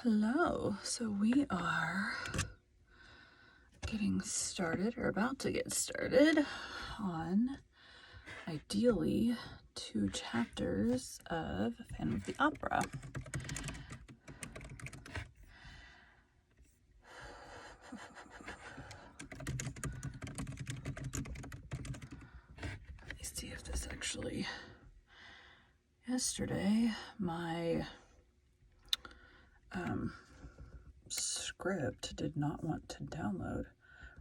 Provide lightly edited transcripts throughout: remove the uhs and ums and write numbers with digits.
Hello, so we are getting started, or about to get started, on ideally 2 chapters of Phantom of the Opera. Let me see if this actually... Yesterday, my script did not want to download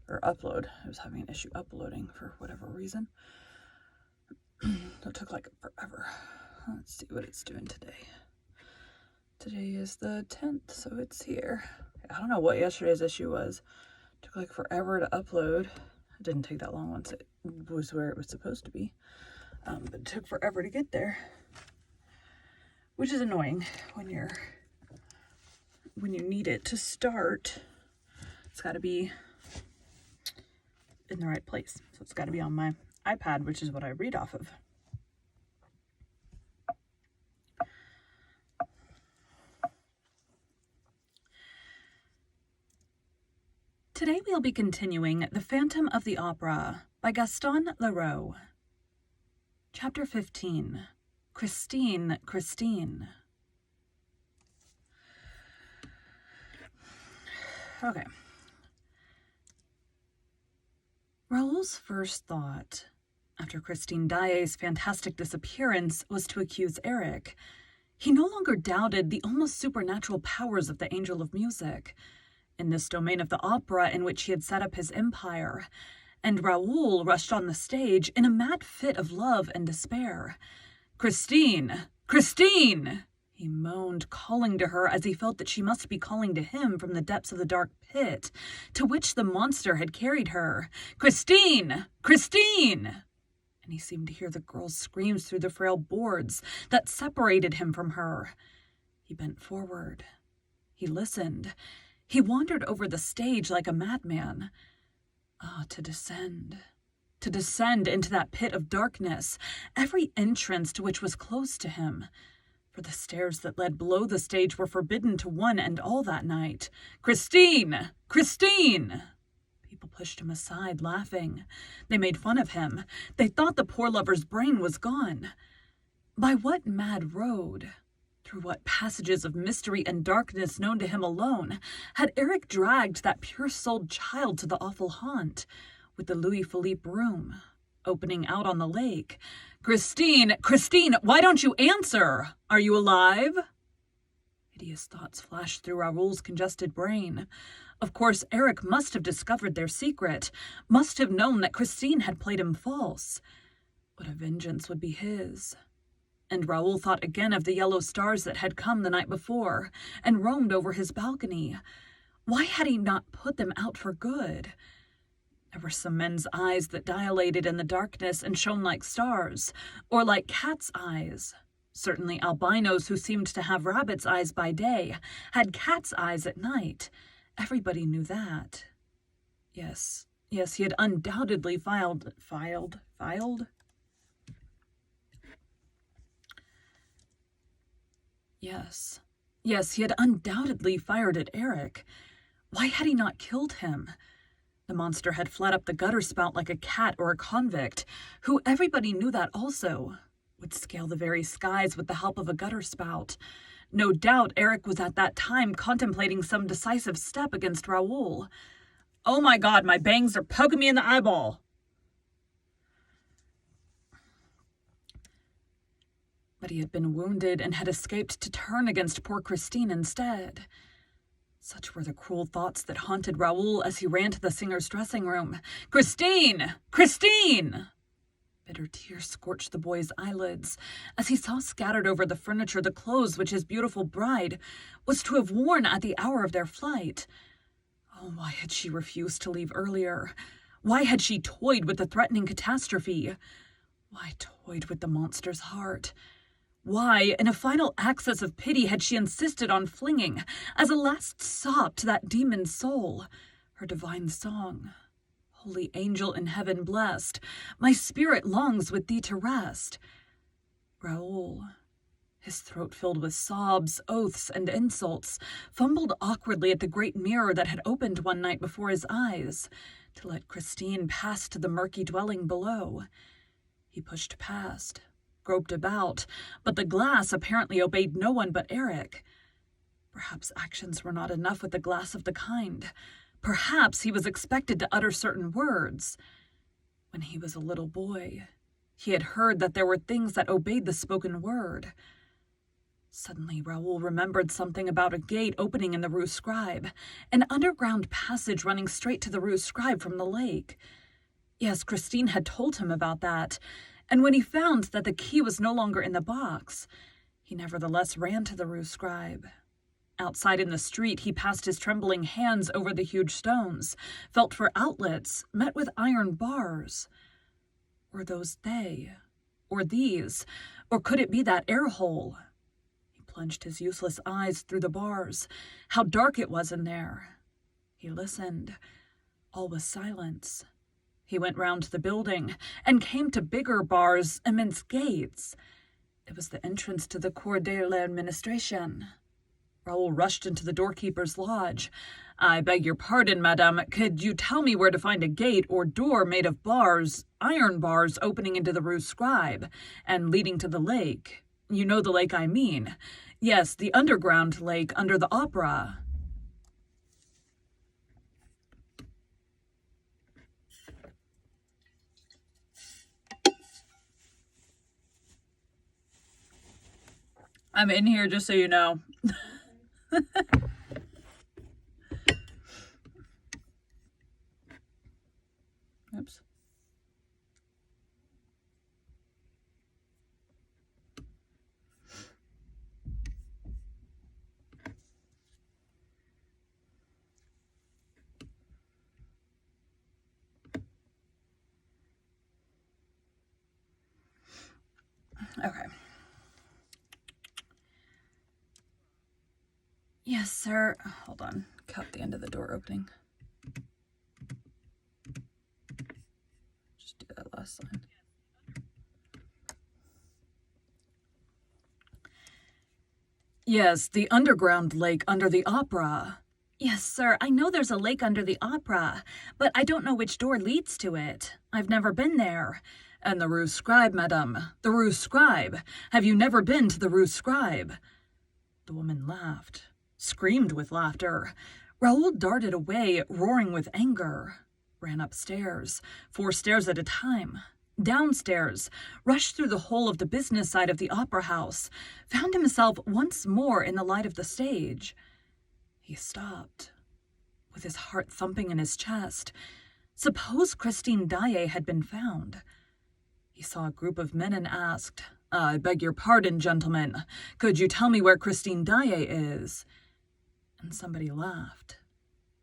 or upload. I was having an issue uploading for whatever reason. It took like forever. Let's see what it's doing today. Today is the 10th, so it's here. I don't know what yesterday's issue was. It took like forever to upload. It didn't take that long once it was where it was supposed to be. But it took forever to get there. Which is annoying when you need it to start. It's got to be in the right place. So it's got to be on my iPad, which is what I read off of. Today we'll be continuing The Phantom of the Opera by Gaston Leroux. Chapter 15. Christine, Christine. Okay. Raoul's first thought, after Christine Daae's fantastic disappearance, was to accuse Eric. He no longer doubted the almost supernatural powers of the Angel of Music, in this domain of the opera in which he had set up his empire, and Raoul rushed on the stage in a mad fit of love and despair. "Christine! Christine!" he moaned, calling to her as he felt that she must be calling to him from the depths of the dark pit to which the monster had carried her. "Christine! Christine!" And he seemed to hear the girl's screams through the frail boards that separated him from her. He bent forward. He listened. He wandered over the stage like a madman. To descend into that pit of darkness, every entrance to which was closed to him. For the stairs that led below the stage were forbidden to one and all that night. "Christine! Christine!" People pushed him aside, laughing. They made fun of him. They thought the poor lover's brain was gone. By what mad road, through what passages of mystery and darkness known to him alone, had Eric dragged that pure-souled child to the awful haunt, with the Louis Philippe room, opening out on the lake? "Christine! Christine! Why don't you answer? Are you alive?" Hideous thoughts flashed through Raoul's congested brain. Of course, Eric must have discovered their secret, must have known that Christine had played him false. What a vengeance would be his. And Raoul thought again of the yellow stars that had come the night before and roamed over his balcony. Why had he not put them out for good? There were some men's eyes that dilated in the darkness and shone like stars, or like cats' eyes. Certainly albinos who seemed to have rabbits' eyes by day had cats' eyes at night. Everybody knew that. Yes, he had undoubtedly filed? Yes, he had undoubtedly fired at Eric. Why had he not killed him? The monster had fled up the gutter spout like a cat or a convict, who, everybody knew that also, would scale the very skies with the help of a gutter spout. No doubt Eric was at that time contemplating some decisive step against Raoul. "Oh my God, my bangs are poking me in the eyeball!" But he had been wounded and had escaped to turn against poor Christine instead. Such were the cruel thoughts that haunted Raoul as he ran to the singer's dressing room. "Christine! Christine!" Bitter tears scorched the boy's eyelids as he saw scattered over the furniture the clothes which his beautiful bride was to have worn at the hour of their flight. Oh, why had she refused to leave earlier? Why had she toyed with the threatening catastrophe? Why toyed with the monster's heart? Why, in a final access of pity, had she insisted on flinging, as a last sop to that demon's soul, her divine song? "Holy angel in heaven blessed, my spirit longs with thee to rest." Raoul, His throat filled with sobs, oaths, and insults, fumbled awkwardly at the great mirror that had opened one night before his eyes to let Christine pass to the murky dwelling below. He pushed past, groped about, but the glass apparently obeyed no one but Eric. Perhaps actions were not enough with a glass of the kind. Perhaps he was expected to utter certain words. When he was a little boy, he had heard that there were things that obeyed the spoken word. Suddenly, Raoul remembered something about a gate opening in the Rue Scribe, an underground passage running straight to the Rue Scribe from the lake. Yes, Christine had told him about that, and when he found that the key was no longer in the box, he nevertheless ran to the Rue Scribe. Outside in the street, he passed his trembling hands over the huge stones, felt for outlets, met with iron bars. Were those they? Or these? Or could it be that air hole? He plunged his useless eyes through the bars. How dark it was in there. He listened. All was silence. He went round the building and came to bigger bars, immense gates. It was the entrance to the Cour de l'Administration. Raoul rushed into the doorkeeper's lodge. "I beg your pardon, madame. Could you tell me where to find a gate or door made of bars, iron bars opening into the Rue Scribe and leading to the lake? You know the lake I mean. Yes, the underground lake under the opera." I'm in here, just so you know. Oops. Okay. Yes, sir. Hold on. Cut the end of the door opening. Just do that last line. Yes, the underground lake under the opera. Yes, sir, I know there's a lake under the opera, but I don't know which door leads to it. I've never been there. And the Rue Scribe, madame. The Rue Scribe. Have you never been to the Rue Scribe? The woman laughed, screamed with laughter. Raoul darted away, roaring with anger. Ran upstairs, 4 stairs at a time. Downstairs, rushed through the whole of the business side of the opera house, found himself once more in the light of the stage. He stopped, with his heart thumping in his chest. Suppose Christine Daae had been found. He saw a group of men and asked, "I beg your pardon, gentlemen. Could you tell me where Christine Daae is?" And somebody laughed.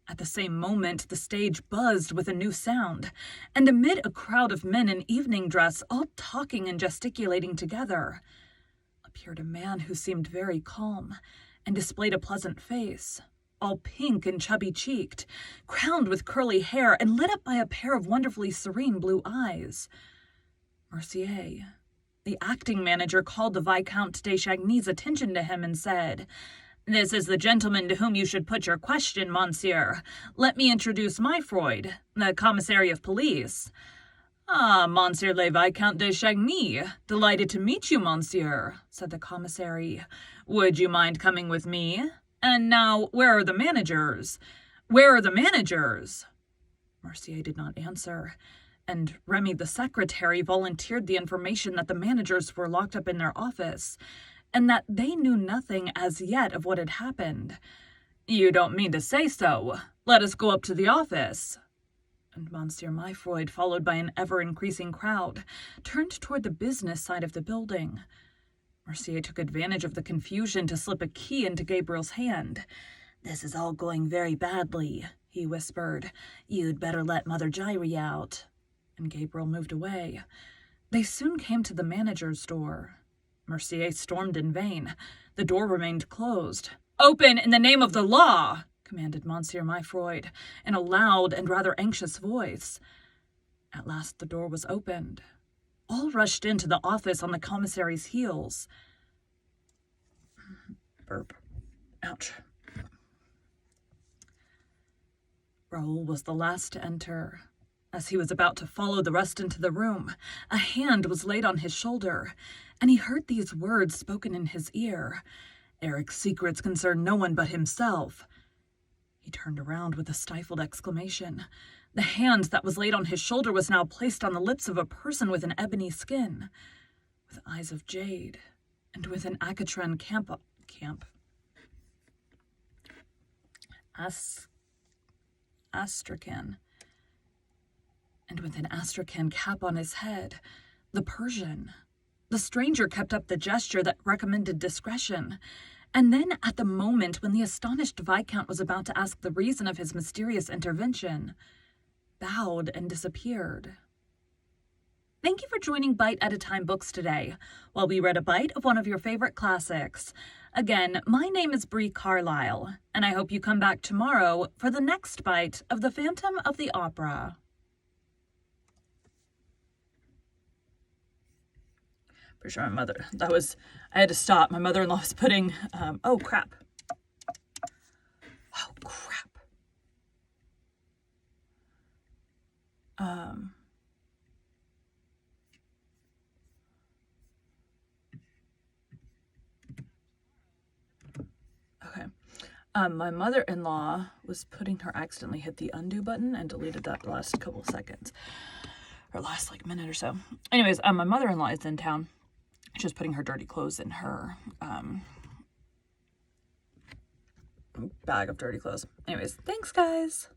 At the same moment, the stage buzzed with a new sound, and amid a crowd of men in evening dress, all talking and gesticulating together, appeared a man who seemed very calm and displayed a pleasant face, all pink and chubby-cheeked, crowned with curly hair and lit up by a pair of wonderfully serene blue eyes. Mercier, the acting manager, called the Viscount de Chagny's attention to him and said, "This is the gentleman to whom you should put your question, monsieur. Let me introduce my Freud, the commissary of police." "Ah, Monsieur le Viscount de Chagny. Delighted to meet you, monsieur," said the commissary. "Would you mind coming with me? And now, where are the managers? Where are the managers?" Mercier did not answer, and Remy the secretary volunteered the information that the managers were locked up in their office, and that they knew nothing as yet of what had happened. "You don't mean to say so? Let us go up to the office." And Monsieur Myfroyd, followed by an ever-increasing crowd, turned toward the business side of the building. Mercier took advantage of the confusion to slip a key into Gabriel's hand. "This is all going very badly," he whispered. "You'd better let Mother Giry out." And Gabriel moved away. They soon came to the manager's door. Mercier stormed in vain. The door remained closed. "Open in the name of the law!" commanded Monsieur Myfroyd, in a loud and rather anxious voice. At last the door was opened. All rushed into the office on the commissary's heels. Burp. Ouch. Raoul was the last to enter. As he was about to follow the rest into the room, a hand was laid on his shoulder, and he heard these words spoken in his ear. Eric's secrets concern no one but himself. He turned around with a stifled exclamation. The hand that was laid on his shoulder was now placed on the lips of a person with an ebony skin, with eyes of jade, and with an Akatran Astrakhan. And with an Astrakhan cap on his head, the Persian. The stranger kept up the gesture that recommended discretion, and then at the moment when the astonished Viscount was about to ask the reason of his mysterious intervention, bowed and disappeared. Thank you for joining Bite at a Time Books today, while we read a bite of one of your favorite classics. Again, my name is Bree Carlisle, and I hope you come back tomorrow for the next bite of The Phantom of the Opera. Pretty sure my mother, I had to stop. My mother-in-law was putting, oh crap. Okay. My mother-in-law was accidentally hit the undo button and deleted that last couple seconds. Or last minute or so. Anyways, my mother-in-law is in town. She's putting her dirty clothes in her bag of dirty clothes. Anyways, thanks guys.